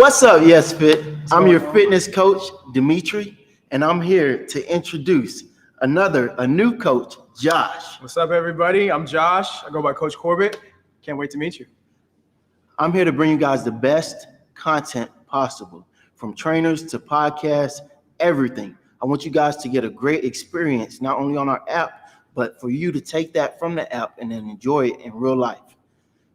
What's up, Yes Fit? I'm your going on? fitness coach, Dimitri, and I'm here to introduce a new coach, Josh. What's up, everybody? I'm Josh. I go by Coach Corbett. Can't wait to meet you. I'm here to bring you guys the best content possible, from trainers to podcasts, everything. I want you guys to get a great experience, not only on our app, but for you to take that from the app and then enjoy it in real life.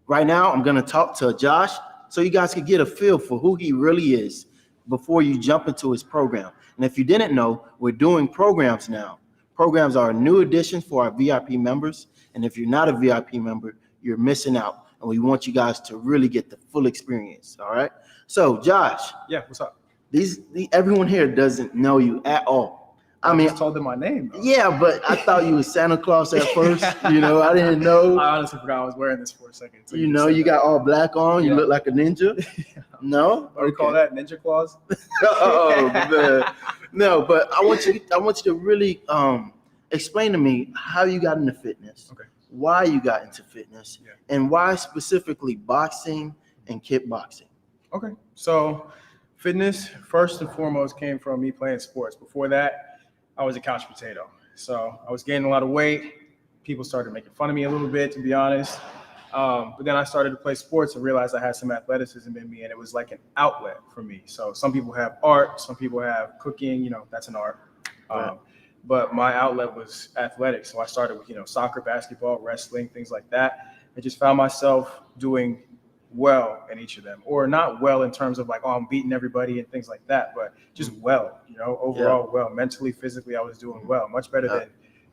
Right now, I'm going to talk to Josh so you guys can get a feel for who he really is before you jump into his program. And if you didn't know, we're doing programs now. Programs are a new addition for our VIP members. And if you're not a VIP member, you're missing out. And we want you guys to really get the full experience. All right. So, Josh. Yeah, what's up? Everyone here doesn't know you at all. I mean, just told them my name, though. Yeah, but I thought you was Santa Claus at first. I didn't know. I honestly forgot I was wearing this for a second. You got all black on. You look like a ninja. No? What do you call that? Ninja claws? Oh, man. No, but I want you to really explain to me how you got into fitness. Okay. Why you got into fitness, and why specifically boxing and kickboxing. Okay. So fitness, first and foremost, came from me playing sports. Before that, I was a couch potato. So I was gaining a lot of weight. People started making fun of me a little bit, to be honest. But then I started to play sports and realized I had some athleticism in me, and it was like an outlet for me. So some people have art, some people have cooking, that's an art. Right. But my outlet was athletics. So I started with, soccer, basketball, wrestling, things like that. I just found myself doing well in each of them, or not well in terms of like, I'm beating everybody and things like that, but just well, overall well, mentally, physically, I was doing well, much better than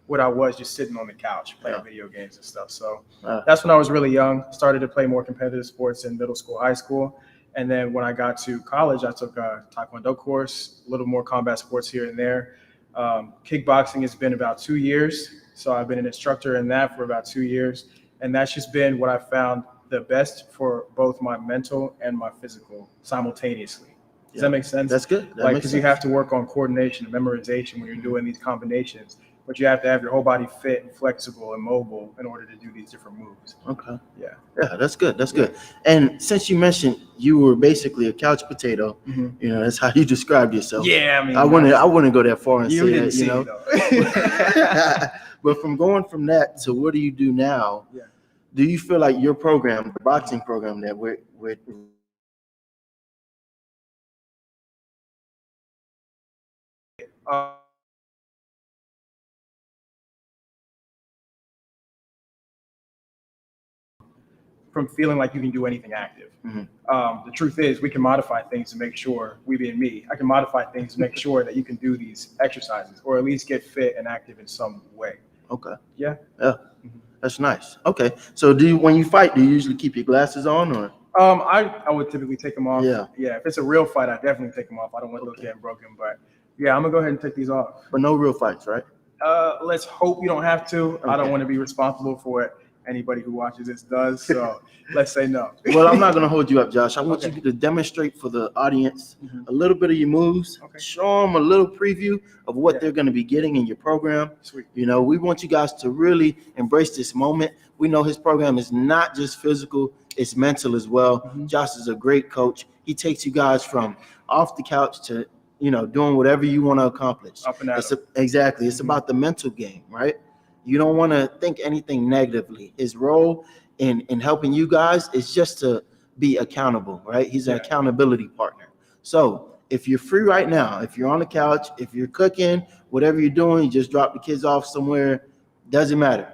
what I was just sitting on the couch playing video games and stuff. So that's when I was really young, started to play more competitive sports in middle school, high school. And then when I got to college, I took a Taekwondo course, a little more combat sports here and there. Kickboxing has been about 2 years. So I've been an instructor in that for about 2 years. And that's just been what I found the best for both my mental and my physical simultaneously. Does that make sense? That's good. Because you have to work on coordination and memorization when you're doing these combinations, but you have to have your whole body fit and flexible and mobile in order to do these different moves. Okay. Yeah, that's good. That's good. And since you mentioned you were basically a couch potato, that's how you described yourself. Yeah, I wouldn't go that far and say didn't see it, though. But from going from that to what do you do now? Yeah. Do you feel like your program, the boxing program that we're from feeling like you can do anything active. The truth is we can modify things to make sure, we being me, I can modify things to make sure that you can do these exercises or at least get fit and active in some way. Okay. Yeah. That's nice. Okay. So when you fight, do you usually keep your glasses on or? I would typically take them off. Yeah. If it's a real fight, I definitely take them off. I don't want those getting broken, but I'm gonna go ahead and take these off. But no real fights, right? Let's hope you don't have to. Okay. I don't want to be responsible for what anybody who watches this does. So let's say no. Well, I'm not going to hold you up, Josh. I want you to demonstrate for the audience a little bit of your moves. Okay. Show them a little preview of what they're going to be getting in your program. Sweet. We want you guys to really embrace this moment. We know his program is not just physical, it's mental as well. Josh is a great coach. He takes you guys from off the couch to, doing whatever you want to accomplish. Up and at 'em. Exactly. It's about the mental game, right? You don't want to think anything negatively. His role in helping you guys is just to be accountable, right? He's an accountability partner. So if you're free right now, if you're on the couch, if you're cooking, whatever you're doing, you just drop the kids off somewhere, doesn't matter.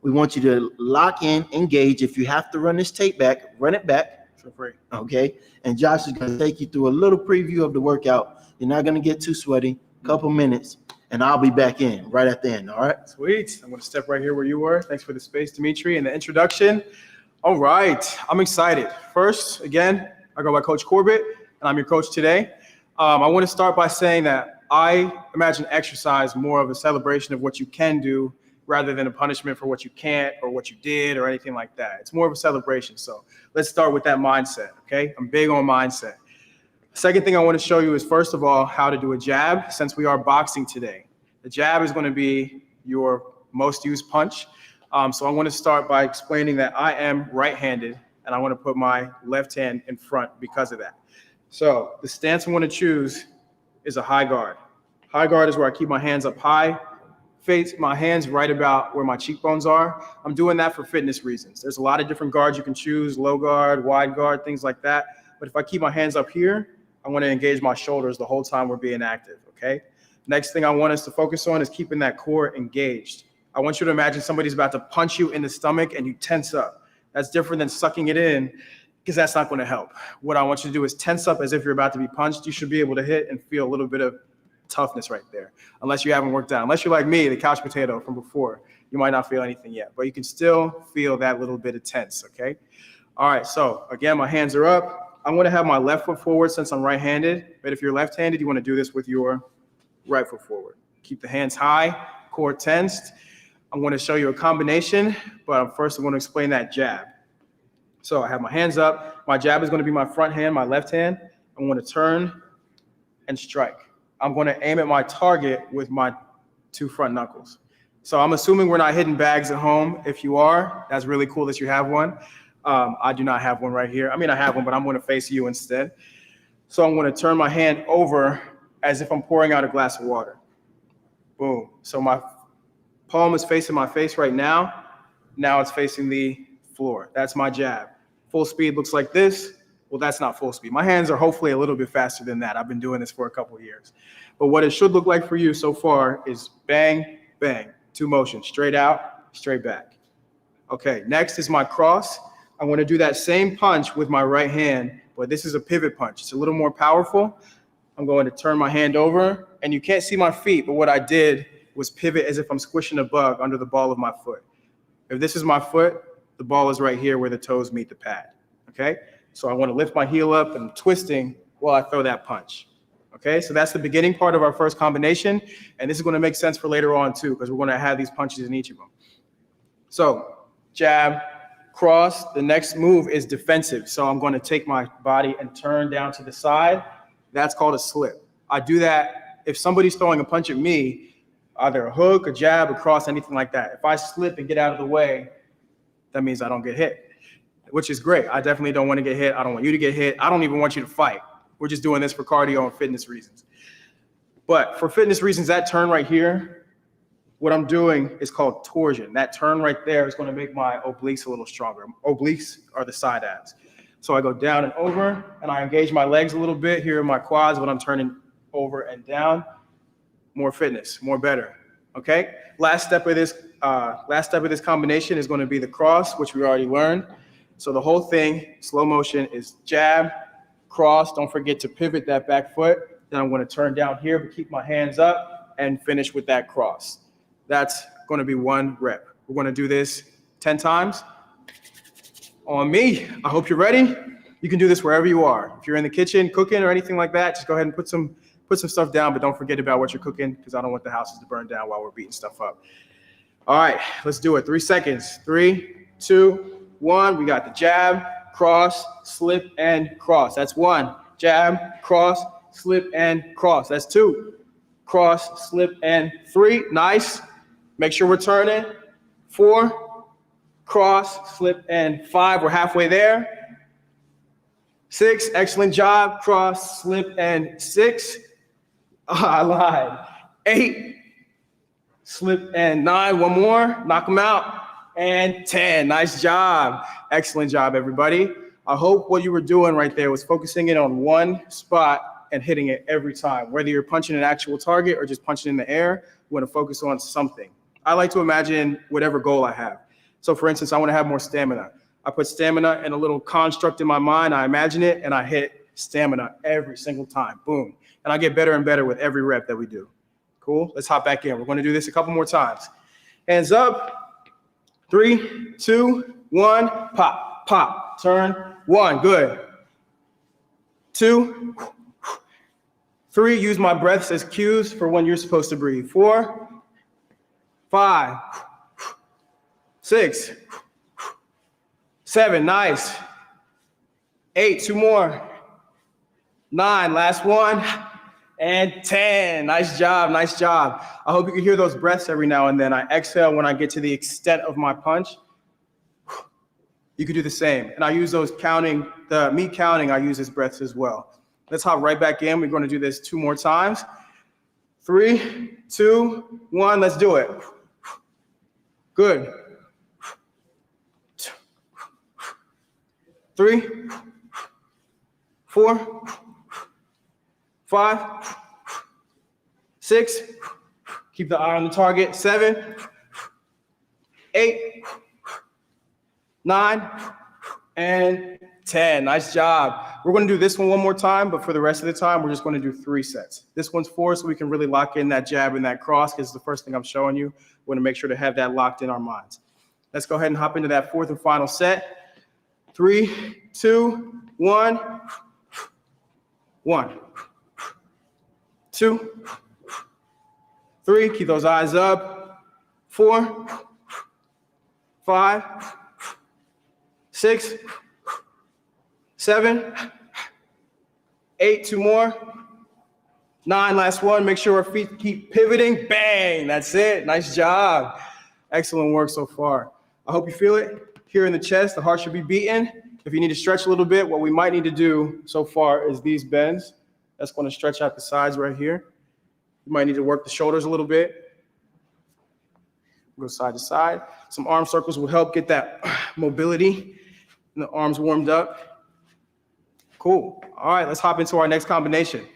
We want you to lock in, engage. If you have to run this tape back, run it back. For free. Okay? And Josh is going to take you through a little preview of the workout. You're not going to get too sweaty, couple minutes. And I'll be back in right at the end, all right? Sweet. I'm going to step right here where you were. Thanks for the space, Dimitri, and the introduction. All right. I'm excited. First, again, I go by Coach Corbett, and I'm your coach today. I want to start by saying that I imagine exercise more of a celebration of what you can do rather than a punishment for what you can't or what you did or anything like that. It's more of a celebration. So let's start with that mindset, okay? I'm big on mindset. Second thing I want to show you is, first of all, how to do a jab, since we are boxing today. The jab is going to be your most used punch. So I want to start by explaining that I am right-handed, and I want to put my left hand in front because of that. So the stance I want to choose is a high guard. High guard is where I keep my hands up high, face my hands right about where my cheekbones are. I'm doing that for fitness reasons. There's a lot of different guards you can choose, low guard, wide guard, things like that. But if I keep my hands up here, I want to engage my shoulders the whole time we're being active, okay? Next thing I want us to focus on is keeping that core engaged. I want you to imagine somebody's about to punch you in the stomach and you tense up. That's different than sucking it in, because that's not going to help. What I want you to do is tense up as if you're about to be punched. You should be able to hit and feel a little bit of toughness right there. Unless you haven't worked out. Unless you're like me, the couch potato from before, you might not feel anything yet, but you can still feel that little bit of tense, okay? All right, so again, my hands are up. I'm going to have my left foot forward since I'm right-handed, but if you're left-handed, you want to do this with your right foot forward. Keep the hands high, core tensed. I'm going to show you a combination, but first I'm going to explain that jab. So I have my hands up. My jab is going to be my front hand, my left hand. I'm going to turn and strike. I'm going to aim at my target with my 2 front knuckles. So I'm assuming we're not hitting bags at home. If you are, that's really cool that you have one. I do not have one right here. I mean, I have one, but I'm going to face you instead. So I'm going to turn my hand over as if I'm pouring out a glass of water. Boom. So my palm is facing my face right now. Now it's facing the floor. That's my jab. Full speed looks like this. Well, that's not full speed. My hands are hopefully a little bit faster than that. I've been doing this for a couple of years. But what it should look like for you so far is bang, bang, 2 motions, straight out, straight back. Okay, next is my cross. I want to do that same punch with my right hand, but this is a pivot punch. It's a little more powerful. I'm going to turn my hand over, and you can't see my feet, but what I did was pivot as if I'm squishing a bug under the ball of my foot. If this is my foot, the ball is right here where the toes meet the pad, okay? So I want to lift my heel up and twisting while I throw that punch, okay? So that's the beginning part of our first combination, and this is going to make sense for later on too, because we're going to have these punches in each of them. So jab, cross. The next move is defensive. So I'm going to take my body and turn down to the side. That's called a slip. I do that if somebody's throwing a punch at me, either a hook, a jab, a cross, anything like that. If I slip and get out of the way, that means I don't get hit, which is great. I definitely don't want to get hit. I don't want you to get hit. I don't even want you to fight. We're just doing this for cardio and fitness reasons. But for fitness reasons, that turn right here, what I'm doing is called torsion. That turn right there is going to make my obliques a little stronger. Obliques are the side abs. So I go down and over, and I engage my legs a little bit. Here are my quads when I'm turning over and down. More fitness, more better. Okay. Last step of this combination is going to be the cross, which we already learned. So the whole thing, slow motion, is jab, cross. Don't forget to pivot that back foot. Then I'm going to turn down here, but keep my hands up and finish with that cross. That's going to be 1 rep. We're going to do this 10 times on me. I hope you're ready. You can do this wherever you are. If you're in the kitchen cooking or anything like that, just go ahead and put some stuff down, but don't forget about what you're cooking, because I don't want the houses to burn down while we're beating stuff up. All right, let's do it. 3 seconds. 3, 2, 1. We got the jab, cross, slip, and cross. That's 1. Jab, cross, slip, and cross. That's 2. Cross, slip, and 3. Nice. Make sure we're turning. 4. Cross, slip, and 5. We're halfway there. 6. Excellent job. Cross, slip, and 6. I lied. 8. Slip, and 9. 1 more. Knock them out. And 10. Nice job. Excellent job, everybody. I hope what you were doing right there was focusing in on one spot and hitting it every time. Whether you're punching an actual target or just punching in the air, you want to focus on something. I like to imagine whatever goal I have. So for instance, I want to have more stamina. I put stamina in a little construct in my mind. I imagine it, and I hit stamina every single time. Boom. And I get better and better with every rep that we do. Cool? Let's hop back in. We're going to do this a couple more times. Hands up. 3, 2, 1. Pop, pop. Turn. 1. Good. 2. 3. Use my breaths as cues for when you're supposed to breathe. 4. 5. 6. 7. Nice. 8. 2 more. 9. Last one. And 10. Nice job. Nice job. I hope you can hear those breaths every now and then. I exhale when I get to the extent of my punch. You could do the same. And I use those counting, I use as breaths as well. Let's hop right back in. We're going to do this 2 more times. 3, 2, 1. Let's do it. Good. 3, 4, 5, 6. Keep the eye on the target. 7, 8, 9, and 10. Nice job. We're going to do this one more time, but for the rest of the time, we're just going to do 3 sets. This one's 4, so we can really lock in that jab and that cross, because it's the first thing I'm showing you. We want to make sure to have that locked in our minds. Let's go ahead and hop into that 4th and final set. 3, 2, 1. 1, 2, 3. Keep those eyes up. 4, 5, 6, 7, 8. 2 more. 9. Last one. Make sure our feet keep pivoting. Bang. That's it. Nice job. Excellent work so far. I hope you feel it here in the chest. The heart should be beating. If you need to stretch a little bit, what we might need to do so far is these bends. That's going to stretch out the sides right here. You might need to work the shoulders a little bit. Go side to side. Some arm circles will help get that mobility and the arms warmed up. Cool. All right, let's hop into our next combination.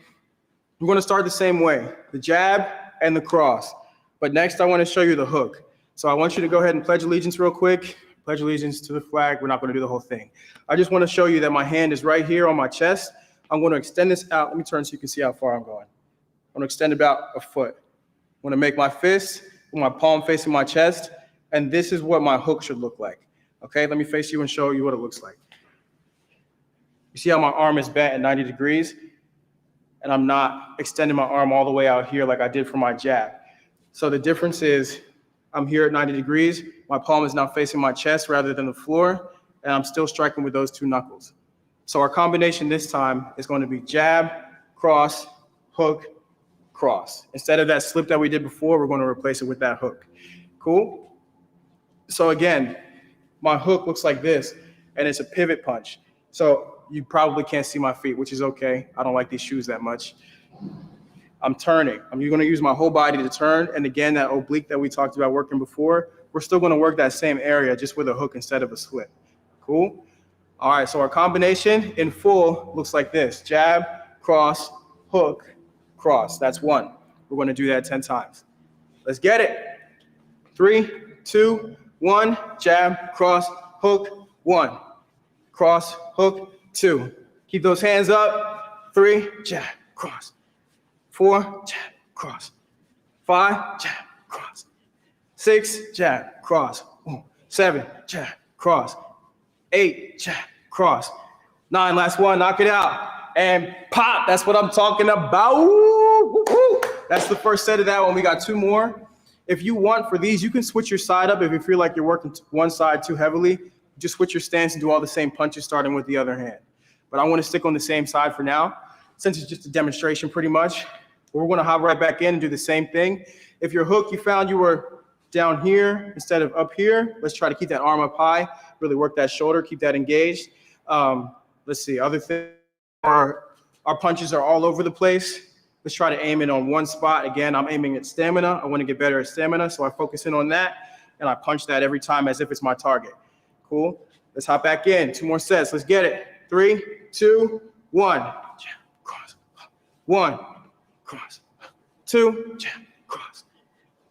We're going to start the same way, the jab and the cross. But next, I want to show you the hook. So I want you to go ahead and pledge allegiance real quick. Pledge allegiance to the flag. We're not going to do the whole thing. I just want to show you that my hand is right here on my chest. I'm going to extend this out. Let me turn so you can see how far I'm going. I'm going to extend about a foot. I'm going to make my fist with my palm facing my chest, and this is what my hook should look like. Okay, let me face you and show you what it looks like. You see how my arm is bent at 90 degrees, and I'm not extending my arm all the way out here like I did for my jab. So the difference is I'm here at 90 degrees. My palm is now facing my chest rather than the floor, and I'm still striking with those 2 knuckles. So our combination this time is going to be jab, cross, hook, cross. Instead of that slip that we did before, we're going to replace it with that hook. Cool? So again, my hook looks like this, and it's a pivot punch. So you probably can't see my feet, which is okay. I don't like these shoes that much. I'm turning. I'm going to use my whole body to turn. And again, that oblique that we talked about working before, we're still going to work that same area just with a hook instead of a slip. Cool? All right, so our combination in full looks like this. Jab, cross, hook, cross. That's 1. We're going to do that 10 times. Let's get it. 3, 2, 1. Jab, cross, hook, 1. Cross, hook, 2. Keep those hands up. 3, jab, cross. 4, jab, cross. 5, jab, cross. 6, jab, cross. 7, jab, cross. 8, jab, cross. 9, last one, knock it out. And pop, that's what I'm talking about. Woo, woo. That's the first set of that one. We got 2 more. If you want for these, you can switch your side up. If you feel like you're working one side too heavily, just switch your stance and do all the same punches starting with the other hand. But I want to stick on the same side for now, since it's just a demonstration pretty much. We're going to hop right back in and do the same thing. If your hook, you found you were down here instead of up here, let's try to keep that arm up high, really work that shoulder, keep that engaged. Let's see, other things, our punches are all over the place. Let's try to aim in on one spot. Again, I'm aiming at stamina. I want to get better at stamina, so I focus in on that, and I punch that every time as if it's my target. Cool? Let's hop back in. 2 more sets. Let's get it. 3, 2, 1. Jab, cross. 1, cross. 2, jab, cross.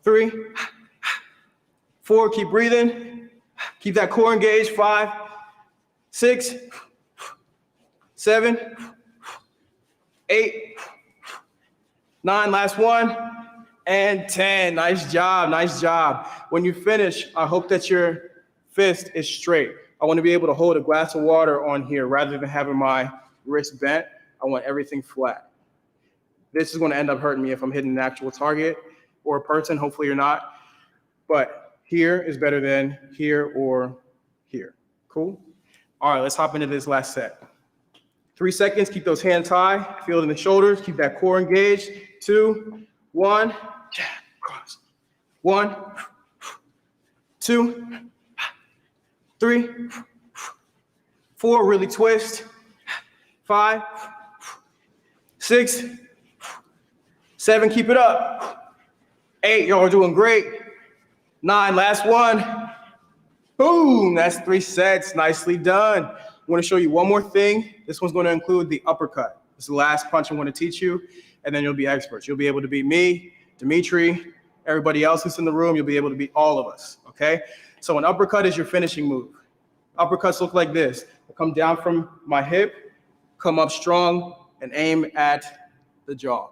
3, 4, keep breathing. Keep that core engaged. 5, 6, 7, 8, 9, last one, and 10. Nice job, nice job. When you finish, I hope that your fist is straight. I want to be able to hold a glass of water on here rather than having my wrist bent. I want everything flat. This is going to end up hurting me if I'm hitting an actual target or a person. Hopefully you're not. But here is better than here or here. Cool? All right, let's hop into this last set. 3 seconds, keep those hands high, feel it in the shoulders, keep that core engaged. 2, 1, jab, cross. 1, 2, 3, 4, really twist. 5, 6, 7, keep it up. 8, y'all are doing great. 9, last one. Boom, that's 3 sets. Nicely done. I want to show you one more thing. This one's going to include the uppercut. This is the last punch I'm going to teach you, and then you'll be experts. You'll be able to beat me, Dimitri, everybody else who's in the room. You'll be able to beat all of us, okay? So an uppercut is your finishing move. Uppercuts look like this. I come down from my hip, come up strong, and aim at the jaw,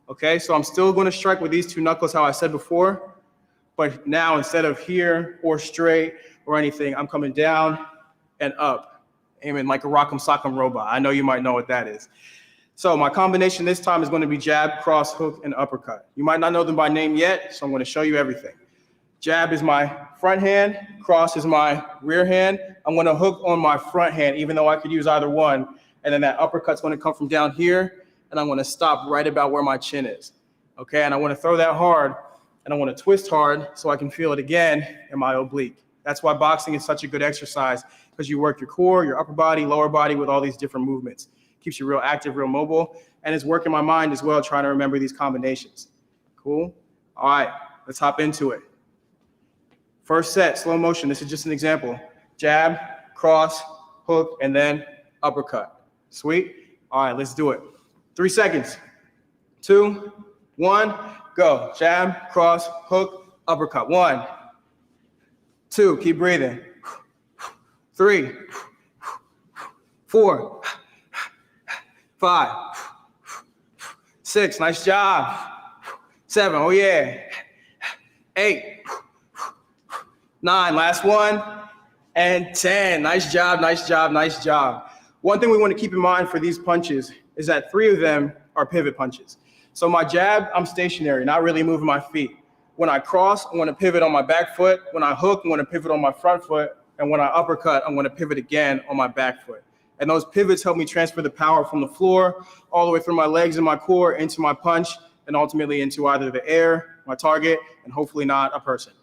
okay? So I'm still going to strike with these 2 knuckles, how I said before, but now instead of here or straight or anything, I'm coming down and up, aiming like a rock'em sock'em robot. I know you might know what that is. So my combination this time is going to be jab, cross, hook, and uppercut. You might not know them by name yet, so I'm going to show you everything. Jab is my front hand, cross is my rear hand. I'm going to hook on my front hand, even though I could use either one. And then that uppercut's going to come from down here, and I'm going to stop right about where my chin is. Okay, and I want to throw that hard, and I want to twist hard so I can feel it again in my oblique. That's why boxing is such a good exercise, because you work your core, your upper body, lower body with all these different movements. Keeps you real active, real mobile, and it's working my mind as well, trying to remember these combinations. Cool? All right, let's hop into it. First set, slow motion. This is just an example. Jab, cross, hook, and then uppercut. Sweet? All right, let's do it. 3 seconds. 2, 1, go. Jab, cross, hook, uppercut. 1, 2, keep breathing. 3, 4, 5, 6, nice job. 7, oh yeah. 8, 9, last one. And 10, nice job, nice job, nice job. One thing we want to keep in mind for these punches is that 3 of them are pivot punches. So my jab, I'm stationary, not really moving my feet. When I cross, I want to pivot on my back foot. When I hook, I want to pivot on my front foot. And when I uppercut, I'm going to pivot again on my back foot. And those pivots help me transfer the power from the floor all the way through my legs and my core into my punch and ultimately into either the air, my target, and hopefully not a person.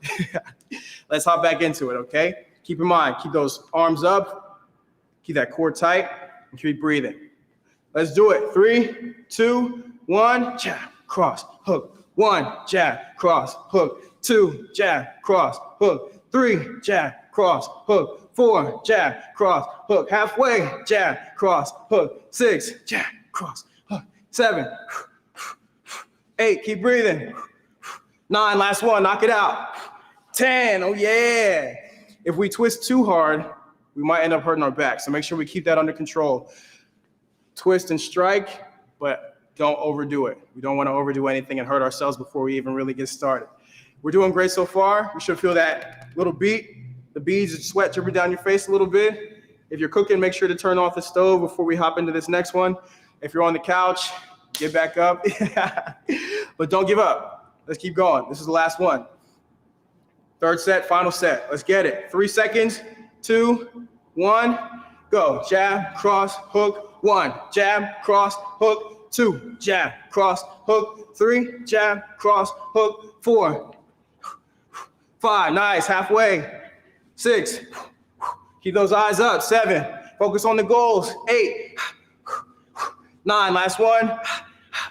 Let's hop back into it, okay? Keep in mind, keep those arms up, keep that core tight, and keep breathing. Let's do it. 3, 2, 1, jab, cross, hook. 1, jab, cross, hook. 2, jab, cross, hook. 3, jab, cross, hook. 4, jab, cross, hook. Halfway, jab, cross, hook. 6, jab, cross, hook. 7, 8, keep breathing. 9, last one, knock it out. 10, oh yeah. If we twist too hard, we might end up hurting our back. So make sure we keep that under control. Twist and strike, but don't overdo it. We don't want to overdo anything and hurt ourselves before we even really get started. We're doing great so far. You should feel that little beat, the beads of sweat dripping down your face a little bit. If you're cooking, make sure to turn off the stove before we hop into this next one. If you're on the couch, get back up. But don't give up. Let's keep going. This is the last one. 3rd set, final set. Let's get it. 3 seconds. 2, 1, go. Jab, cross, hook. 1, jab, cross, hook. 2, jab, cross, hook. 3, jab, cross, hook. 4, 5, nice, halfway. 6, keep those eyes up. 7, focus on the goals. 8, 9, last one.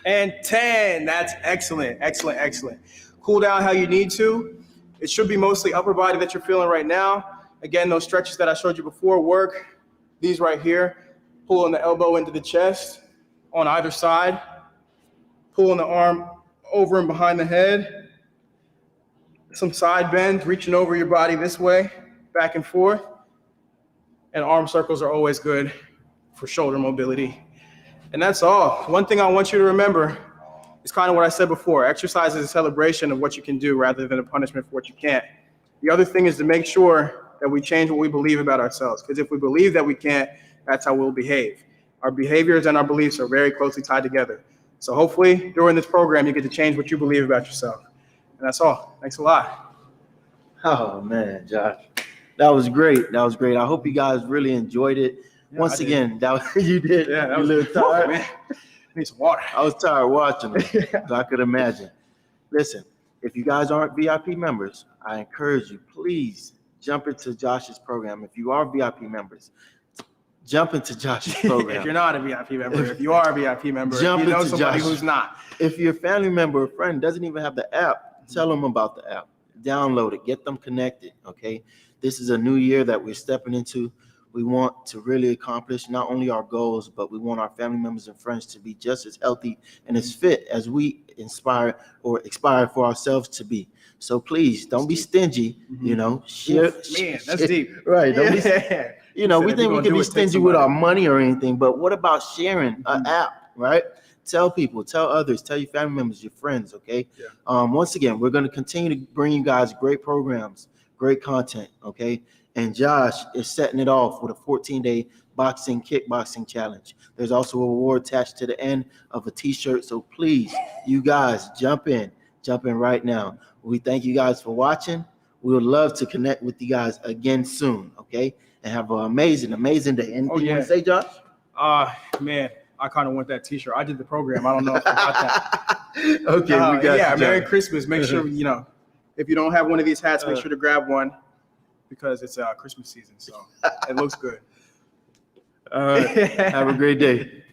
And 10, that's excellent, excellent, excellent. Cool down how you need to. It should be mostly upper body that you're feeling right now. Again, those stretches that I showed you before work. These right here, pulling the elbow into the chest on either side, pulling the arm over and behind the head, some side bends, reaching over your body this way, back and forth, and arm circles are always good for shoulder mobility. And that's all. One thing I want you to remember is kind of what I said before. Exercise is a celebration of what you can do rather than a punishment for what you can't. The other thing is to make sure that we change what we believe about ourselves, because if we believe that we can't, that's how we'll behave. Our behaviors and our beliefs are very closely tied together. So hopefully during this program, you get to change what you believe about yourself. And that's all. Thanks a lot. Oh, man, Josh. That was great. That was great. I hope you guys really enjoyed it. Yeah, Once again, you did. Yeah, that you was a little tired. man. I need some water. I was tired watching it, so I could imagine. Listen, if you guys aren't VIP members, I encourage you, please jump into Josh's program. If you are VIP members, jump into Josh's program. If you're not a VIP member, if you are a VIP member, if Jump you know into somebody Josh. who's not. If your family member or friend doesn't even have the app, tell them about the app. Download it, get them connected, okay? This is a new year that we're stepping into. We want to really accomplish not only our goals, but we want our family members and friends to be just as healthy and as fit as we aspire for ourselves to be. So please don't be stingy, you know. Man, that's deep. Right. Don't be, Yeah. you know, we If think you're we gonna can do be it, take stingy with somebody. our money or anything, but what about sharing an app, right? Tell people, tell others, tell your family members, your friends, okay? Yeah. Once again, we're going to continue to bring you guys great programs, great content, okay? And Josh is setting it off with a 14-day kickboxing challenge. There's also a reward attached to the end of a t-shirt. So please, you guys, jump in right now. We thank you guys for watching. We would love to connect with you guys again soon, okay? And have an amazing day. Anything you want to say, Josh? Man, I kind of want that t-shirt. I did the program. I don't know if you got that. Okay, we got yeah, you, Merry Josh. Christmas. Make sure, you know, if you don't have one of these hats, make sure to grab one because it's Christmas season, so it looks good. All right. Have a great day.